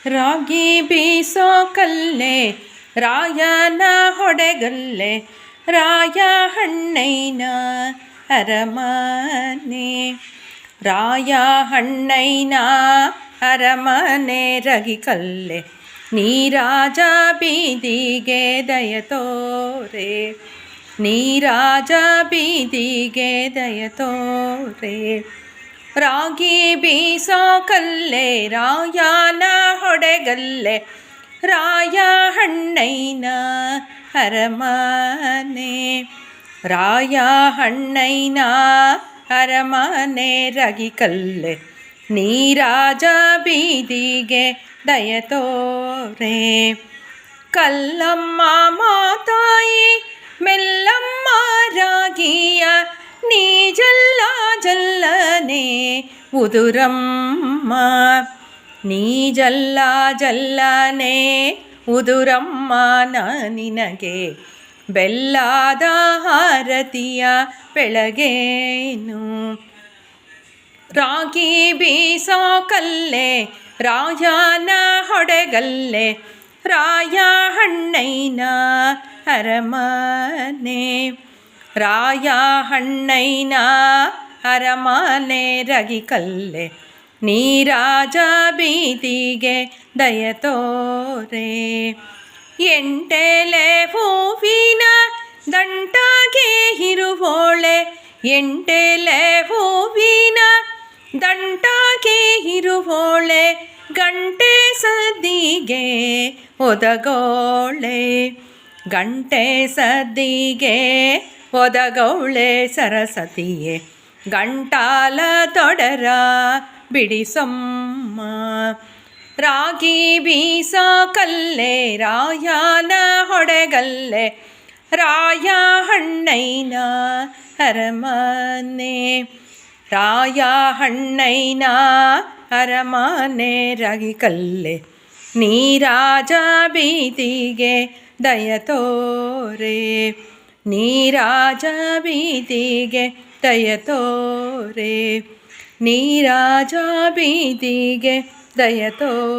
ರಾಗಿ ಬೀಸೋ ಕಲ್ಲೆ ರಾಯನ ಹೊಡೆಗಲ್ಲೆ ರಾಯ ಹಣ್ಣೈನ ಅರಮನೆ ರಾಯ ಹಣ್ಣೈನ ಅರಮನೆ ರಗಿಕಲ್ಲೆ ನೀರಾಜ ಬೀದಿಗೆ ದಯ ತೋರೆ ನೀರಾಜ ಬೀದಿಗೆ ದಯ ತೋರೆ ರಾಗಿ ಬೀಸೋ ಕಲ್ಲೆ ರಾಯನ ಹೊಡೆಗಲ್ಲೆ ರಾಯ ಹಣ್ಣೈನ ಅರಮನೆ ರಾಯ ಹಣ್ಣೈನ ಅರಮನೆ ರಗಿಕಲ್ಲೆ ನೀರಾಜ ಬೀದಿಗೆ ದಯ ತೋರೆ ಕಲ್ಲಮ್ಮ ಮಾತಾಯಿ ಮೆಲ್ಲಮ್ಮ ರಾಗಿಯ ನೀ ಜಲ್ಲ ಜಲ್ಲನೆ ಉದುರಮ್ಮ ನೀ ಜಲ್ಲ ಜಲ್ಲನೆ ಉದುರಮ್ಮ ನಿನಗೆ ಬೆಲ್ಲದ ಹಾರತಿಯ ಬೆಳಗೇನು ರಾಗಿ ಬೀಸೋ ಕಲ್ಲೆ ರಾಯನ ಹೊಡೆಗಲ್ಲೆ ರಾಯ ಹಣ್ಣೈನ ಅರಮನೆ ರಾಯ ಹಣ್ಣೈನ ಅರಮನೆ ರಗಿಕಲ್ಲೆ ನೀರಾಜ ಬೀದಿಗೆ ದಯ ತೋರೆ ಎಂಟೆಲೆ ಹೂವಿನ ದಂಟಾಗೆ ಇರುವೋಳೆ ಎಂಟೆಲೆ ಹೂವಿನ ದಂಟಾಗೆ ಇರುವೋಳೆ ಗಂಟೆ ಸದ್ದಿಗೆ ಒದಗೋಳೆ ಗಂಟೆ ಸದ್ದಿಗೆ ಒದಗೌಳೆ ಸರಸ್ವತಿಯೇ ಗಂಟಾಲ ತೊಡರ ಬಿಡಿಸಮ್ಮ ರಾಗಿ ಬೀಸೋ ಕಲ್ಲೆ ರಾಯನ ಹೊಡೆಗಲ್ಲೆ ರಾಯ ಹಣ್ಣೈನ ಅರಮನೆ ರಾಯ ಹಣ್ಣೈನ ಅರಮನೆ ರಗಿಕಲ್ಲೆ ನೀರಾಜ ಬೀದಿಗೆ ದಯ ತೋರೆ ನೀರಾಜ ಬೀದಿಗೆ ದಯ ತೋರೆ ನೀರಾಜ ಬೀದಿಗೆ ದಯ ತೋರೆ